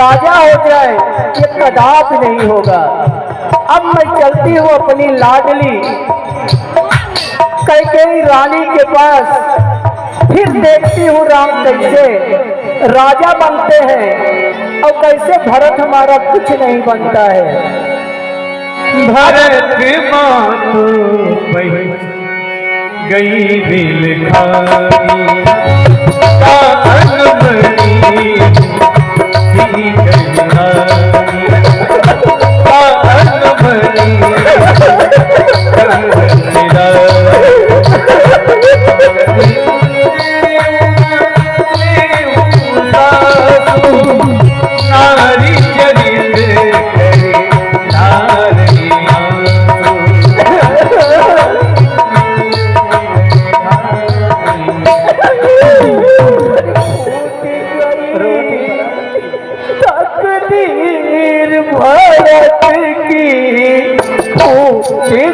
राजा हो जाए ये कदापि नहीं होगा। अब मैं चलती हूँ अपनी लाडली कैकेयी रानी के पास, फिर देखती हूँ राम कैसे राजा बनते हैं और कैसे भरत हमारा कुछ नहीं बनता है। भरत मातु गई बिल खाई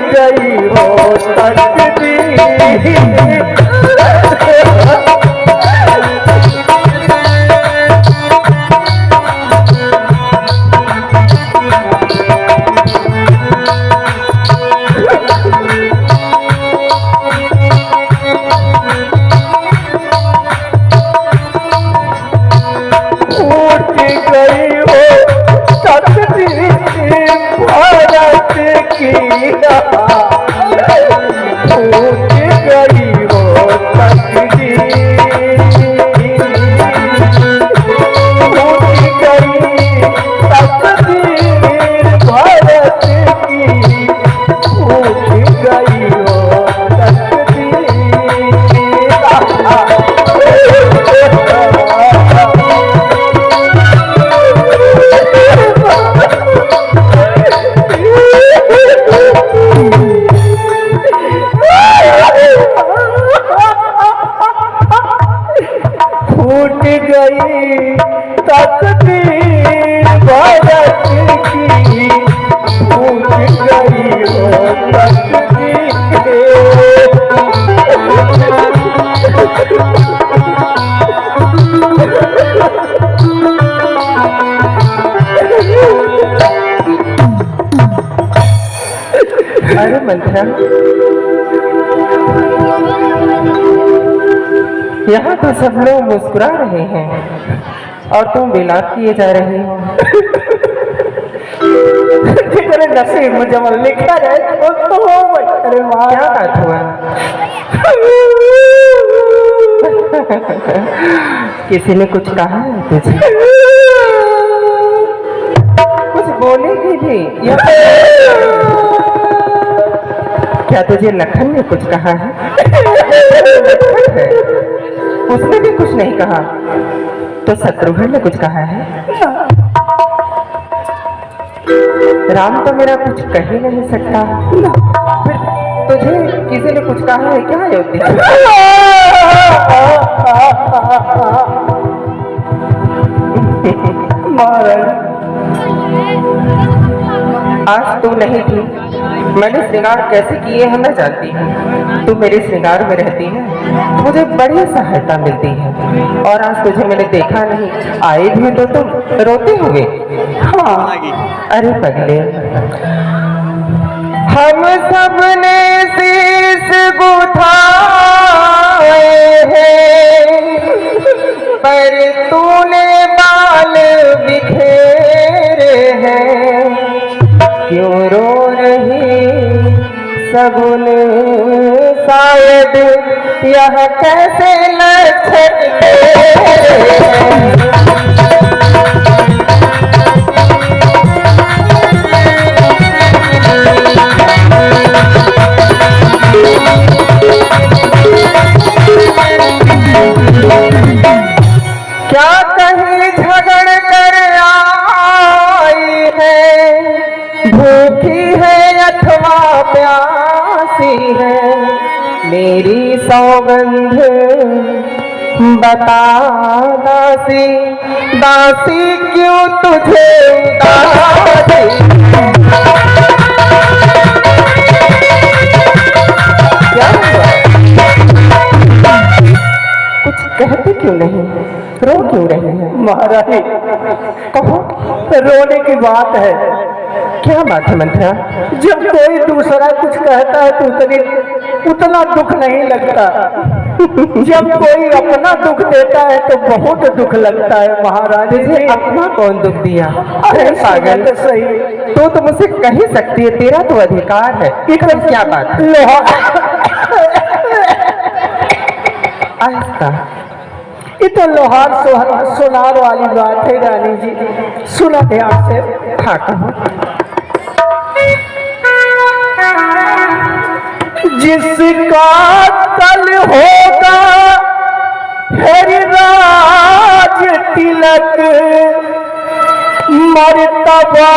गई हो तकदीर अरे मंथरा, यहाँ तो सब लोग मुस्कुरा रहे हैं और तुम विलाप किए जा रहे हो। तेरे नसीब में जब लिखा जाए तो अरे माँ क्या बात हुआ? किसी ने कुछ कहा है तुझे? कुछ बोलेगी भी या क्या तुझे लखन ने कुछ कहा है? उसने भी कुछ नहीं कहा तो शत्रुघ्न ने कुछ कहा है? राम तो मेरा कुछ कह ही नहीं सकता, फिर तुझे किसी ने कुछ कहा है क्या अयोध्या? आज तू नहीं थी, मैंने श्रृंगार कैसे किए हैं मैं जानती हूँ। तू मेरे श्रृंगार में रहती है, मुझे बड़ी सहायता मिलती है और आज तुझे मैंने देखा नहीं, आए भी तो तुम रोते हुए। हाँ अरे पगले, हम सब ने शीश गुथाए हैं पर तूने बाल बिखेरे हैं, क्यों रो रही सगुन शायद यह कैसे लक्षण क्या कहीं झगड़ कर आई है, भूखी है अथवा प्यासी है, मेरी सौगंध बता दासी, दासी क्यों तुझे उदासी? क्या हुआ? कुछ कहते क्यों नहीं? रो क्यों रही है? महारानी, कहो, रोने की बात है। क्या बात है मंथरा? जब कोई दूसरा कुछ कहता है तो उतना दुख नहीं लगता। जब कोई अपना दुख देता है तो बहुत दुख लगता है महारानी तुझे जी। अपना कौन दुख दिया? अरे पागल, तो सही, तो मुझसे कह ही सकती है, तेरा तो अधिकार है। इतना क्या बात है? लोहा आहिस्ता। ये तो लोहार सोनार वाली बात है रानी जी, सुना ध्यान से। हाँ कहो। जिसका कल होगा हरिराज तिलक, मर्तबा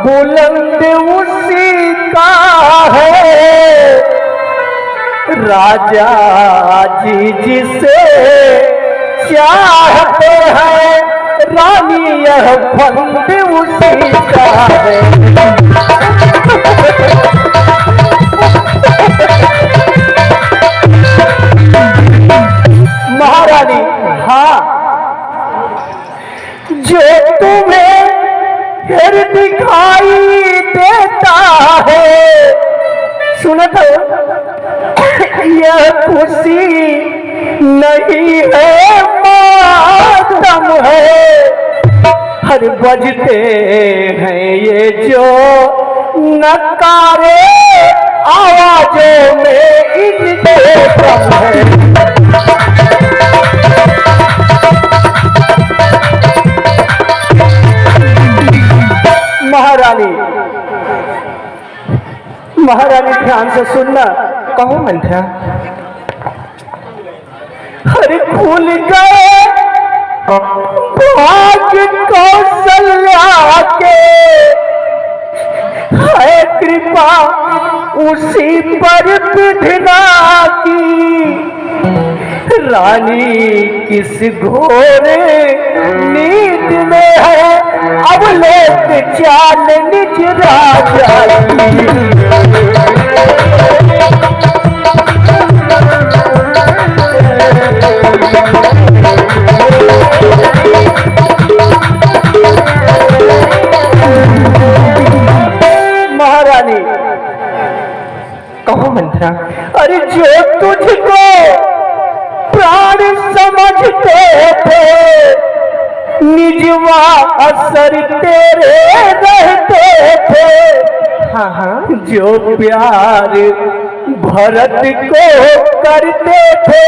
बुलंद उसी का है। राजा जी जिसे चाहते हैं, रानी यह फंद उसी का है। महारानी, हाँ, जो तुम्हें फिर दिखाई देता है, सुनत यह खुशी नहीं है, मातम है। हर बजते हैं ये जो नकारे, आवाजों में इनके दम है। महारानी ध्यान से सुनना। कहो मंथरा। हर खुल गए भाग कौशल्या के, है कृपा उसी पर विधना की। रानी किस घोर नींद में है, अब लोग चाल निज राजा की। महारानी, कहो मंथरा। अरे जो तुझको प्राण समझते थे, निजवा असर तेरे रहते थे। हाँ हाँ, जो प्यार भरत को करते थे,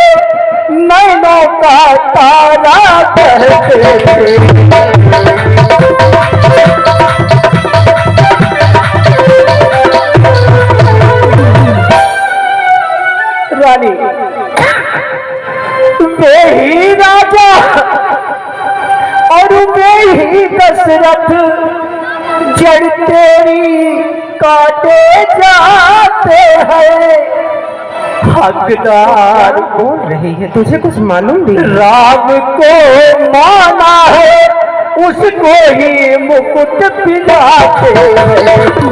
नैनों का तारा कहते थे। रानी, वे ही राजा और वे ही दशरथ, जड़ तेरी काटे जाते हैं। हकदार बोल रही है, तुझे कुछ मालूम भी? राम को माना है, उसको ही मुकुट पिलाते हैं।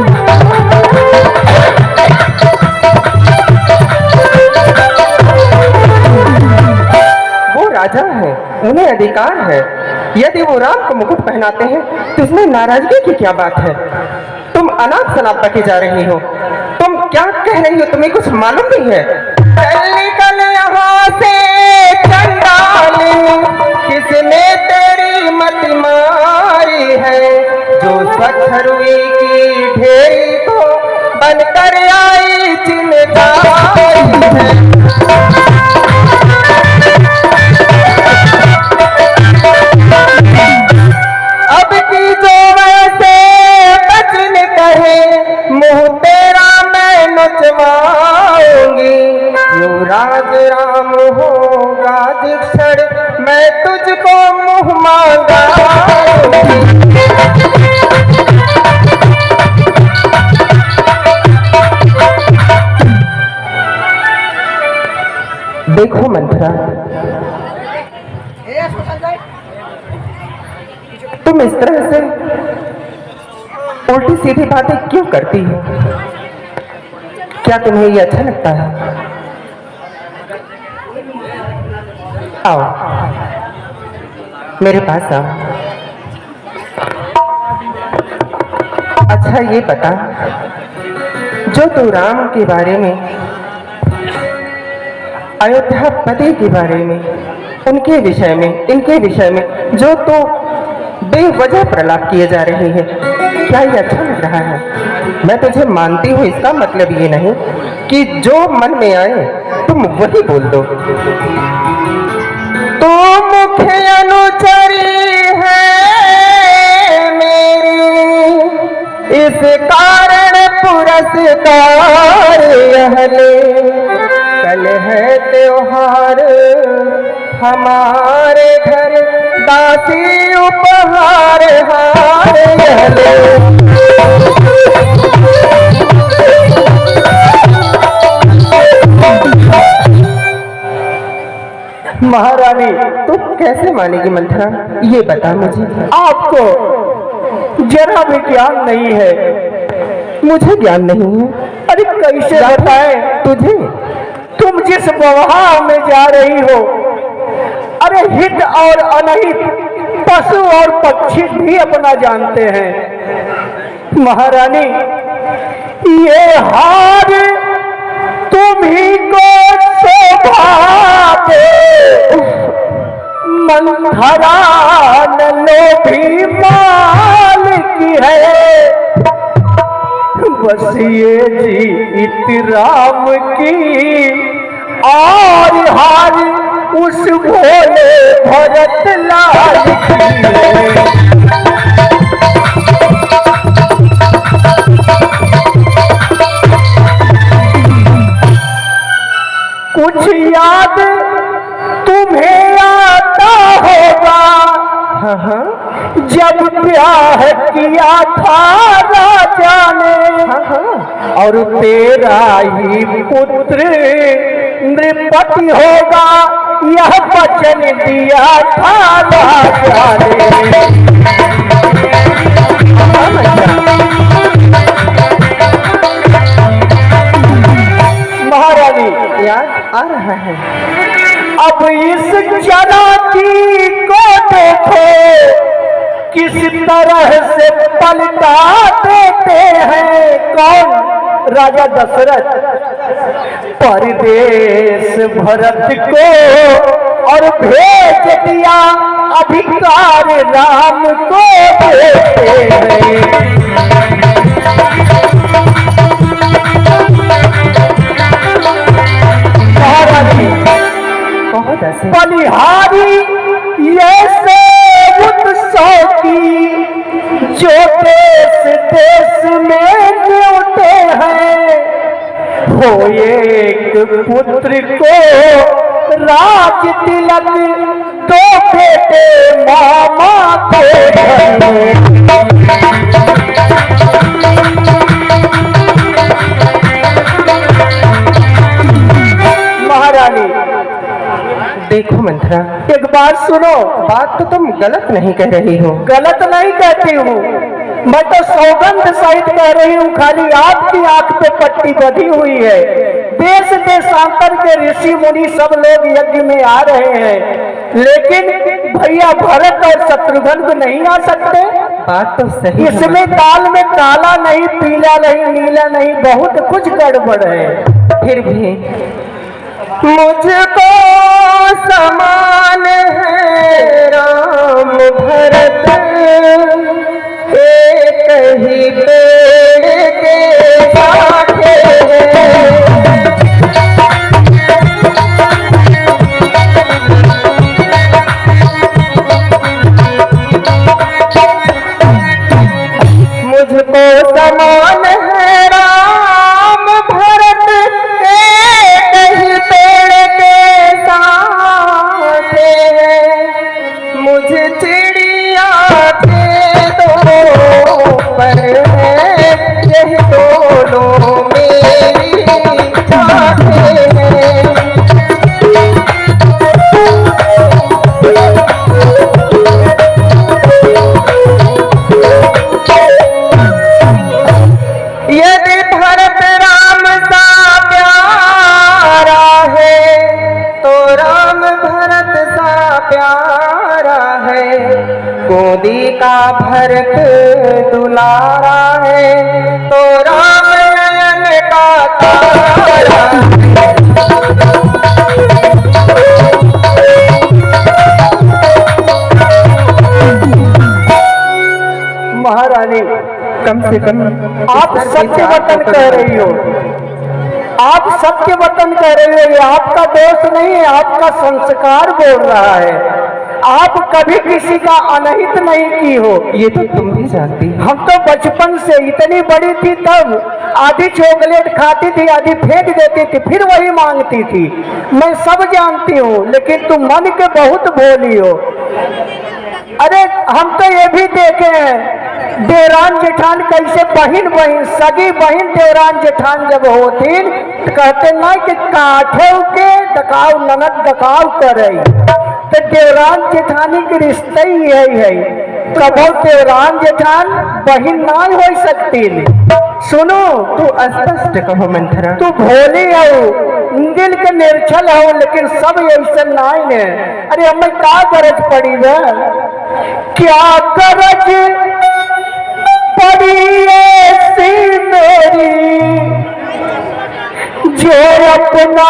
राजा है, उन्हें अधिकार है। यदि वो राम को मुकुट पहनाते हैं तो इसमें नाराजगी की क्या बात है? तुम अनाप शनाप बके जा रही हो। तुम क्या कह रही हो? तुम्हें कुछ मालूम नहीं है? चल निकल यहाँ से चंडाली, किसने तेरी मत मारी है? जो पत्थरुई की ढेरी को बनकर आई चिंगारी है। अब की जो वैसे बचन कहे, मुँह तेरा मैं नचवाऊंगी। युवराज राम होगा जिस क्षण, मैं तुझको मुँह मांगाऊंगी। देखो मंथरा, तुम इस तरह से उल्टी सीधी बातें क्यों करती हो? क्या तुम्हें ये अच्छा लगता है? आओ मेरे पास आओ। अच्छा ये बता, जो तू राम के बारे में, अयोध्यापति के बारे में, उनके विषय में, इनके विषय में जो तू बेवजह प्रलाप किए जा रही है, क्या ये अच्छा लग रहा है? मैं तुझे मानती हूँ, इसका मतलब ये नहीं कि जो मन में आए तुम वही बोल दो। तू मुख्य अनुचरी है मेरी, इस कारण पुरस्कार यह ले। कल है त्योहार हमारे घर, दासी उपहार हार यह ले। महारानी, तू कैसे मानेगी मंथरा, ये बता मुझे। आपको जरा भी ज्ञान नहीं है। मुझे ज्ञान नहीं है? अरे कैसे बताएं तुझे? तुम जिस प्रवाह में जा रही हो, अरे हित और अनहित पशु और पक्षी भी अपना जानते हैं। महारानी, ये हार तुम ही को शोभा दे, मंथरा लोभी माल की है। बस ये जीत राम की और हार उस भोले भरत लाल की है। कुछ याद तुम्हें आता होगा, हाँ हाँ जब ब्याह किया था राजा ने, हाँ हाँ, और तेरा ही पुत्र नृपति होगा, यह वचन दिया था राजा ने। महारानी, याद आ रहा है। अब इस चलाकी को देखो, किस तरह से पलटा देते हैं। कौन? राजा दशरथ परदेश भरत को और भेज दिया अधिकार राम को देते हैं। बहुत ऐसे बलिहारी ये से उत्सव की, जो देश देश में न्योते हैं। हो एक पुत्र को राज तिलक, दो बेटे मामा के घर में। महारानी, देखो मंथरा, एक बात सुनो। बात तो तुम गलत नहीं कह रही हो। गलत नहीं कहती हूँ, मैं तो सौगंध सहित कह रही हूँ। खाली आपकी आंख पे पट्टी बंधी हुई है। देश देशांतर के ऋषि मुनि सब लोग यज्ञ में आ रहे हैं, लेकिन भैया भरत और शत्रुघ्न को नहीं आ सकते। बात तो सही है। इसमें दाल में काला नहीं, पीला नहीं, नीला नहीं, बहुत कुछ गड़बड़ है। फिर भी मुझको समान है राम भरत, एक ही पेड़ के शाखे हैं। मुझको समान है राम भरत, एक ही पेड़ के साथे हैं। मुझे चिड़िया के दो पर है, यही दोनों मोदी का भरत दुलारा है, तो राम नयन का तारा। महारानी, कम से कम आप सत्य वतन कह रही हो, आप सत्य वतन कह रही हो। ये आपका दोष नहीं है, आपका संस्कार बोल रहा है। आप कभी किसी का अनहित नहीं की हो। ये तो तुम भी जानती हो। हम तो बचपन से, इतनी बड़ी थी तब आधी चॉकलेट खाती थी, आधी फेंक देती थी, फिर वही मांगती थी। मैं सब जानती हूँ, लेकिन तुम मन के बहुत भोली हो। अरे हम तो ये भी देखे हैं, देवरान जेठान कैसे बहन बहन, सगी बहन देवरान जेठान जब होती तो कहते ना कि काठे के डकाव ननद डकाव करे। तो देवरान जेठानी के रिश्ते ही यही है। कबो देवरान जेठान बहन ना हो सकती। सुनो, तू स्पष्ट कहो मंथरा। तू भोली हो, दिल के निर्छल हो, लेकिन सब ऐसा नहीं है। अरे हमें क्या गरज पड़ी है, क्या गरज पड़ी ऐसी मेरी, जो अपना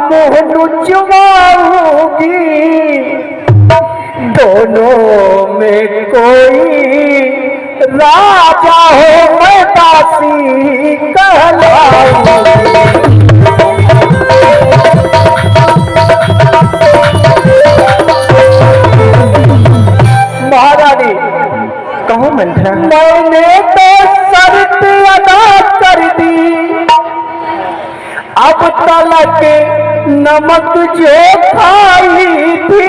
मुँह नुचवाऊंगी। दोनों में कोई राजा हो, मैं दासी कहलाऊंगी। महारानी, कहो मंथरा। मैंने तो शर्त अदा कर दी, अब तलक नमक जो खाई थी,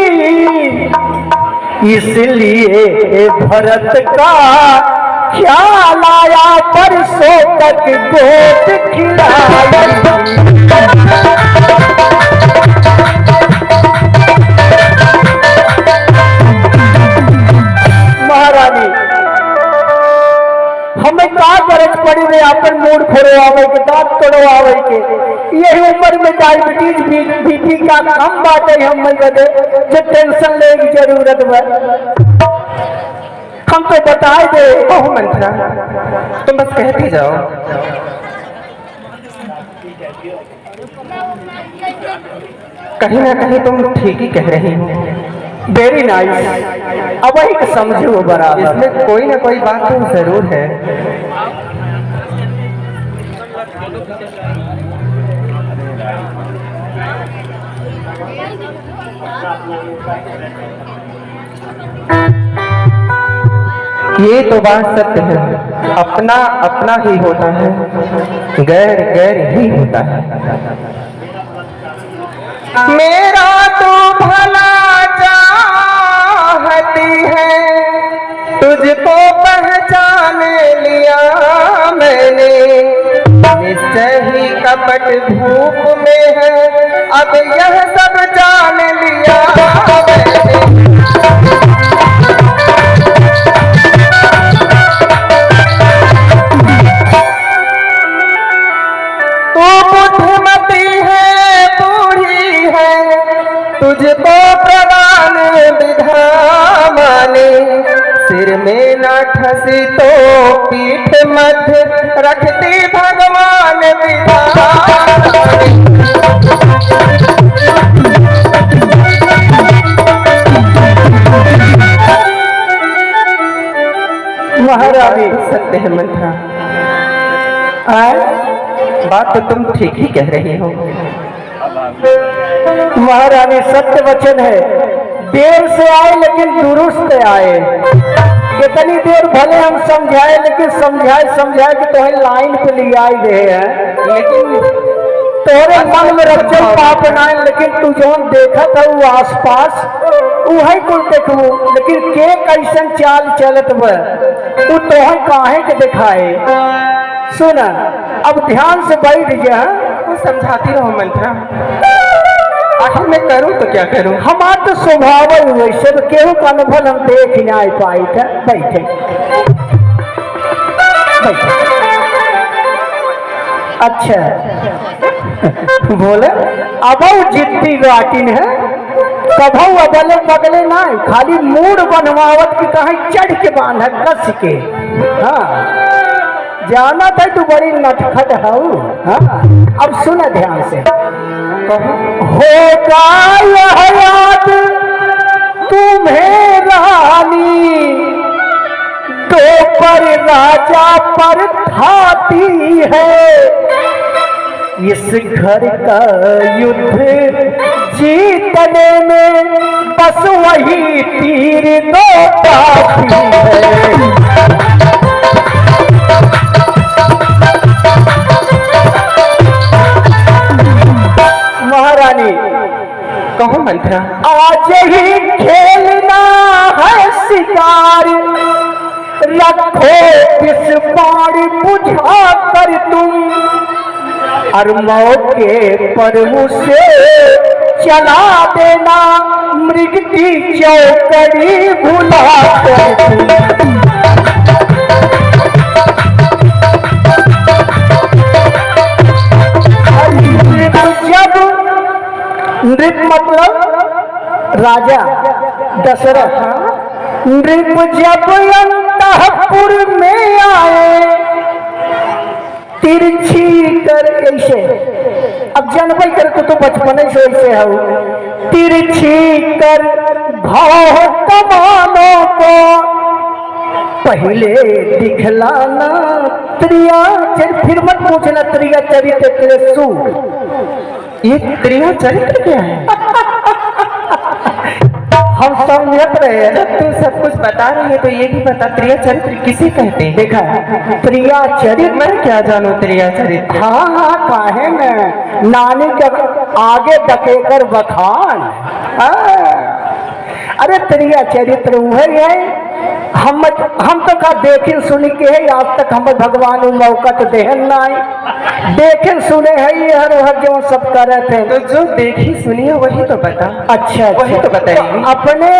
इसलिए भरत का ख्याल आया, परसों तक गोद खिलाई। महारानी, हमें का गरज पड़ी रे अपन मूड फोड़वावे के, दांत तोड़वावे के। यही उम्र में डायबिटीज बीपी का कम बाटे हम बदे जो टेंशन ले की जरूरत है। हम तो बताए दे। कहो मंथरा, तुम बस कहती जाओ। कहीं ना कहीं तुम ठीक ही कह रही हो। वेरी नाइस, अब वही समझो बराबर। इसमें कोई ना कोई बात तो जरूर है। ये तो बात सत्य है, अपना अपना ही होता है, गैर गैर ही होता है। मेरा तो भला चाहती है, तुझको पहचान लिया मैंने, निश्चय ही कपट धूप में है, अब यह सब जान लिया मैंने। बुद्धिमती है, बूढ़ी है, तुझको प्रदान विधा माने, सिर में न ठसी तो पीठ मध्य रखती भगवान विधा। महारानी, सत्य है मंथरा, बात तो तुम ठीक ही कह रही हो। महारानी, सत्य वचन है, देर से आए लेकिन दुरुस्त आए। कितनी देर भले हम समझाए, लेकिन समझाए कि तुम्हें लाइन पे ले आई रहे हैं, लेकिन तोरे मन में रखो पाप नाय, लेकिन तू जो देखा था वो आसपास वही कुल देखू, लेकिन के कैसन चाल चलत बा तू तोहर काहे के दिखाए। सुन, अब ध्यान से बैठ जा। वो समझाती रहो मंथरा, आखिर मैं करूं तो क्या करूं। हमारा तो स्वभाव ही वैसे, तो केहू का अनुभव हम देख ही नहीं पाई थे। बैठे बैठे। अच्छा बोले, अब जितनी गाटिन है कभू अबले बगले ना खाली मूड बनवावत की कहीं चढ़ के बांध कस के। हाँ जाना था तू बड़ी नटखट हूँ। हाँ अब सुन ध्यान से। होगा यह याद तुम्हें रानी दो पर राजा पर खाती है। इस घर का युद्ध जीतने में बस वही तीर दो काफी है। महारानी कहो मंत्रा। आज ही खेलना है शिकार रखो इस बाण बुझा कर तुम और मौके पर उसे चला देना मृग की चौकड़ी भुला कर तुम। जब नृप मतलब राजा दशरथ नृप जब अंतःपुर में आए तिरछी कर ऐसे। अब जनवई कर तो बचपन से ऐसे हो तिरछी कर भाव कमानों को पहले दिखलाना त्रिया फिर मत पूछना त्रिया चरित्र सु। ये त्रिया चरित्र क्या है? हम समझ रहे हैं। जब तू सब कुछ बता रही है तो ये भी बता त्रिया चरित्र किसे कहते हैं? देखा त्रिया चरित्र मैं क्या जानू त्रिया चरित्र। हाँ हाँ काहे न नानी के आगे डकेकर बखान। अरे त्रिया चरित्र वही है। हम तो का देखे सुनी के है आज तक हम भगवान मौका तो देहन ना देखे सुने है ये हर जो सब कर रहे थे। तो जो देखी सुनी है वही तो बता। अच्छा वही तो बताइए। अपने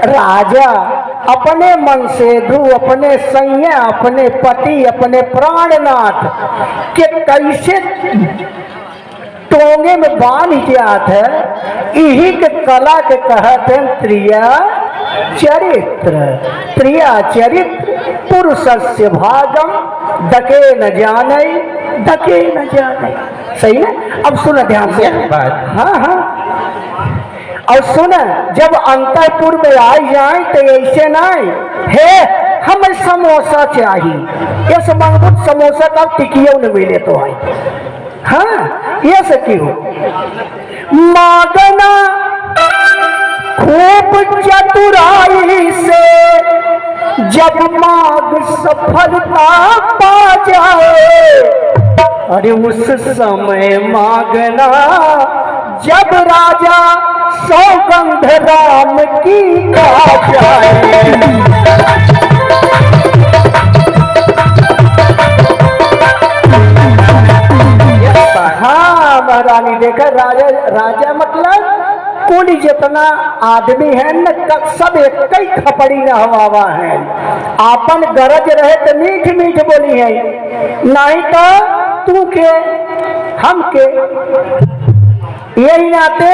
राजा अपने मन से धू अपने सैया अपने पति अपने प्राणनाथ के कैसे टोंगे में बांध जात है यही के कला के कहते हैं त्रिया चरित्र। त्रिया चरित्र पुरुषस्य भागम दके न जाने दके न जाने। सही है। अब सुन ध्यान से बात। हाँ हाँ और सुन जब अंतरपुर में आई जाए तो ऐसे नहीं है हमें समोसा चाहिए। ये मंगबुत समोसा का टिकियों न मिले तो आई। हाँ ये से क्यों मांगना खूब चतुराई से जब मांग सफलता पा जाए। अरे उस समय मांगना जब राजा सौगंध राम की खा जाए। हाँ महारानी देखा राजा राजा मतलब कुल जितना आदमी है न सब एक ही खपड़ी न हवा है। आपन गरज रहे तो मीठ मीठ बोली है नहीं तो तू के हम के। यही नाते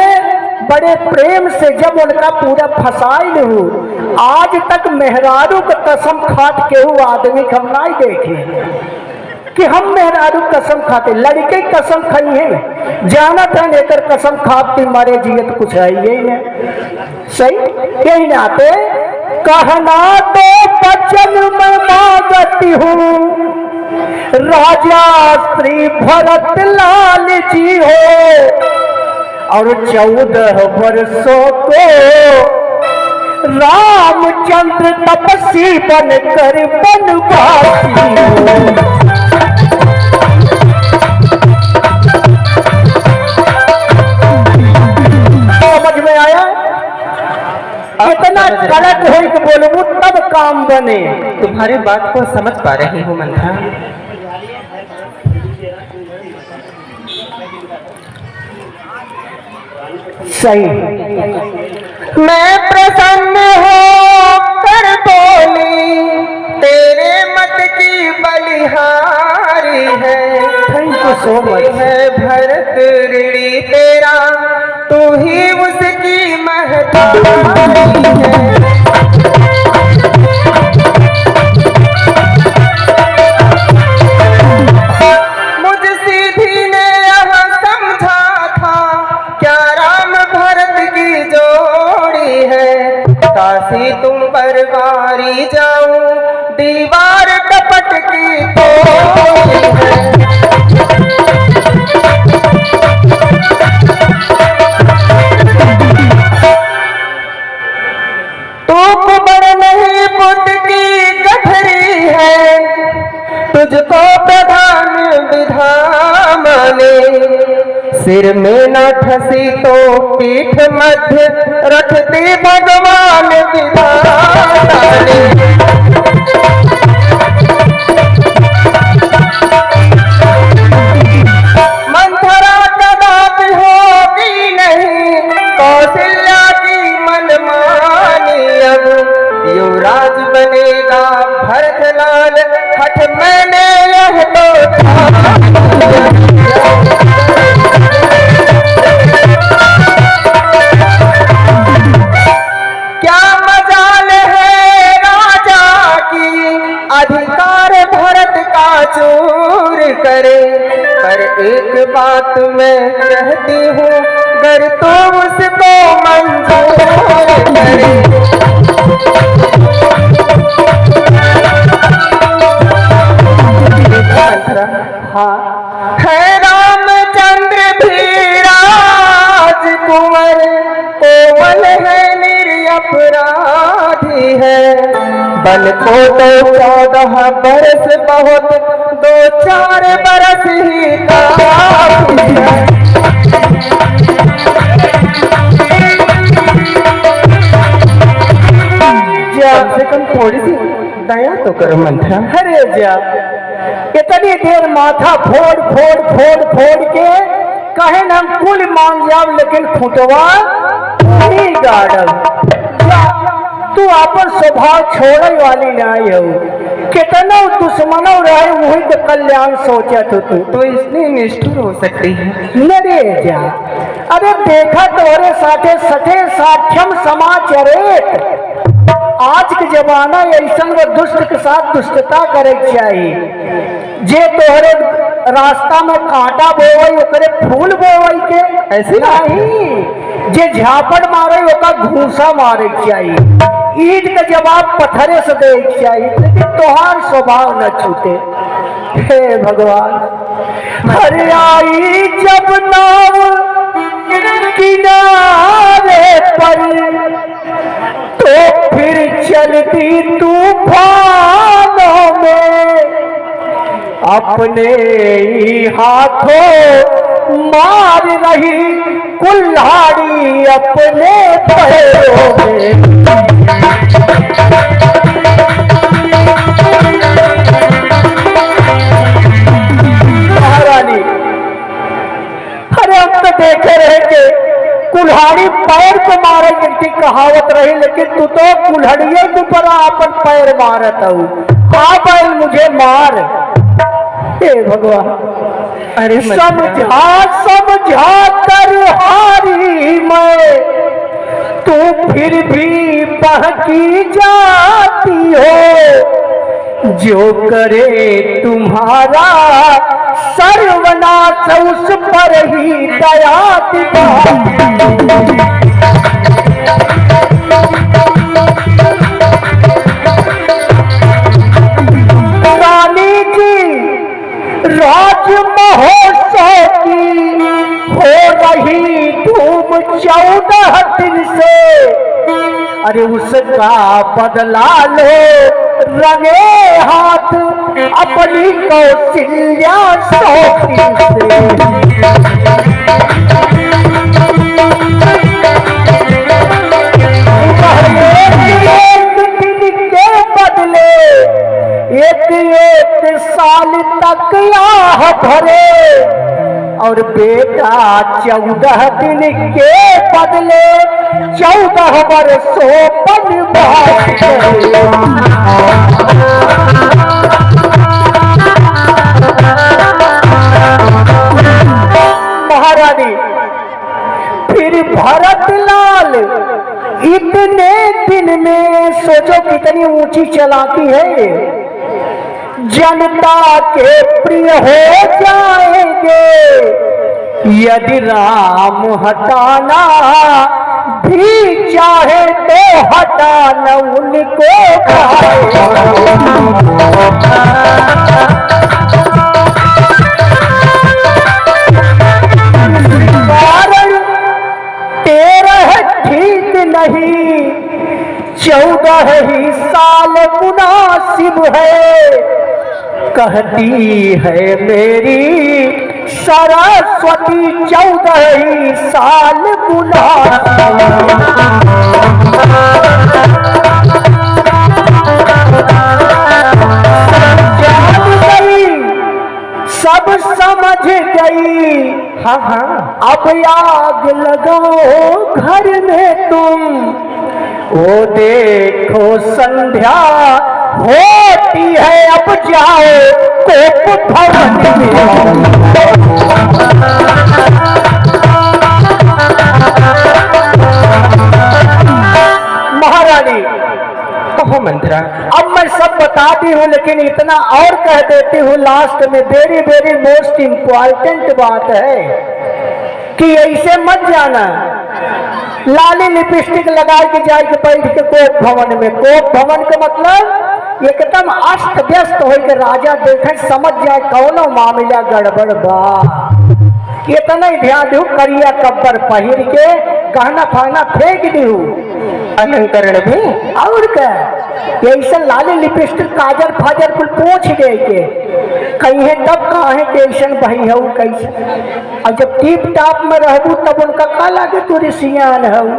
बड़े प्रेम से जब उनका पूरा फसाइल हूँ आज तक मेहरारू का कसम खाट के हूँ आदमी हम नहीं देखे कि हम मेहरारू कसम खाते। लड़के कसम खाई है जाना था लेकर कसम खाती मारे जियत कुछ है यही है। सही यही नाते कहना तो बचन में मांगती हूँ राजा श्री भरत लाल जी हो और 14 वर्षों को रामचंद्र तपस्वी बनकर बनवासी हो। समझ में आया? इतना कड़क हो कि बोलूं तब काम बने। तुम्हारी बात को समझ पा रही हूँ मंथा। सही मैं प्रसन्न हो कर बोली तेरे मत की बलिहारी है। Thank you so much. है भरत ऋणी तेरा तू ही उसकी महतारी है। मुझ सीधी ने यह समझा था क्या राम भरत की जोड़ी है। काशी तुम पर बारी जाऊं दीवार कपट की तोड़ी है। नहीं बुद्ध की गठरी है तुझको प्रधान विधा माने। सिर में न ठसी तो पीठ मध्य रखते भगवान विधाता ने। मंथरा कदापि होगी नहीं कौशल्या की मनमानी। अब युवराज बनेगा भरतलाल हठ मैंने यह तो क्या मजाल है राजा की अधिकार भरत का चूर करे। पर एक बात मैं कहती हूँ गर तो उसको मंजूर करे। हाँ है रामचंद्र भी राजकुंवर कोमल है निरपराधी है। बल को तो 14 बरस बहुत 2-4 बरस ही काफी है। कम से कम थोड़ी सी दया तो करो मंथरा। अरे जा इतनी देर माथा फोड़ के कहे न हम कुल मान जाओ लेकिन खुटवा नहीं गाड़ब। तू अपन स्वभाव छोड़े वाली नहीं हो। कितना दुश्मनों रहे वही तो कल्याण सोचा तू तो इसलिए निष्ठुर हो सकती है। नरे जा अरे देखा तोरे साथे सठे साक्ष्यम समाचरित। आज के जमाना ऐसा वो दुष्ट के साथ दुष्टता करे चाहिए। जे तोहरे रास्ता में कांटा बोवई ओकरे फूल बोवई के ऐसे नहीं। जे झापड़ मारे ओका घूसा मारे चाहिए। ईद का जवाब पत्थरे से दे चाहिए लेकिन तोहार स्वभाव न छूटे। हे भगवान हरे आई जब नाव किनारे पर तो फिर चलती तूफानों में अपने ही हाथों मार रही कुल्हाड़ी अपने पैरों में। महारानी अरे हम तो देखे रहे कि कुल्हाड़ी पैर पे मारे की कहावत रही लेकिन तू तो कुल्हड़िए के ऊपर अपन पैर मारत हूँ। बैल मुझे मार। हे भगवान अरे समझा कर हारी मैं तू फिर भी बहकी जाती हो। जो करे तुम्हारा सर्वनाश उस पर ही दया रानी जी राज महोत्सव की हो रही धूम 14 दिन से। अरे उसका बदला लो रंगे हाथ अपनी कौशल्या शौकी से। एक दिन के बदले एक साल तक आह भरे और बेटा 14 दिन के बदले 14 वर्षों बनवास करे। महारानी फिर भरत लाल चाल इतने दिन में सोचो कितनी ऊंची चलाती है। जनता के प्रिय हो जाएंगे यदि राम हटाना भी चाहे तो हटा न उनको कारण 13 ठीक नहीं 14 ही साल मुनासिब है। कहती है मेरी सरस्वती 14 ही साल सब समझ गई। हाँ हाँ, अब आग लगाओ घर में तुम, वो देखो संध्या होती है अब जाओ कोप भवन में। महारानी कहो मंत्रा। अब मैं सब बताती हूँ लेकिन इतना और कह देती हूँ लास्ट में। वेरी वेरी मोस्ट इम्पोर्टेंट बात है कि ऐसे मत जाना लाली लिपस्टिक लगा के जाए के बैठ के कोप भवन में। कोप भवन का मतलब एकदम अस्त व्यस्त हो के राजा देखे समझ जाए कौनो मामला गड़बड़ बा। इतना ही ध्यान दू करिया कब्बर पहिर के गहना फाना फेंक दू अलंकरण भी और क्या ऐसा लाली लिपस्टिक काजल फाजल कुल पोछ दे के कहीं है तब कहाँ है कि ऐसा भाई हूँ कैसे। और जब टीप टाप में रहू तब उनका का लागे तू सियान हूँ।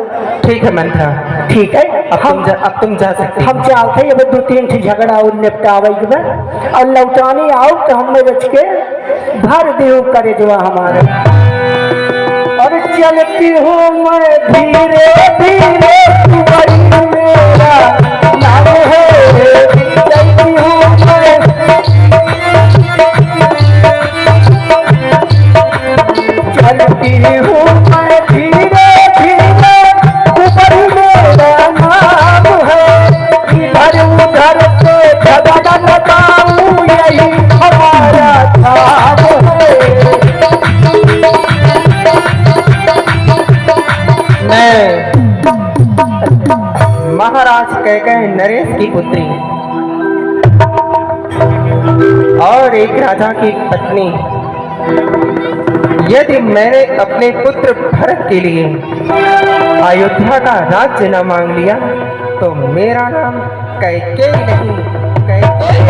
ठीक है मंत्रा, ठीक है अब तुम जा सकते। हम चाहते हैं अब 2-3 ठे झगड़ा और निपटावे के बाद और लौटानी आओ तो हमें बच के भर दे करे जो हमारे। और चलती हूँ मैं धीरे धीरे मेरा नाम है। चलती हूँ मैं धीरे धीरे ऊपर मेरा नाम है। इधर उधर से झगड़ा लगाऊं यही हमारा काम है। मैं महाराज कैकेयी नरेश की पुत्री और एक राजा की पत्नी, यदि मैंने अपने पुत्र भरत के लिए अयोध्या का राज्य न मांग लिया तो मेरा नाम कैकेयी नहीं कैकेयी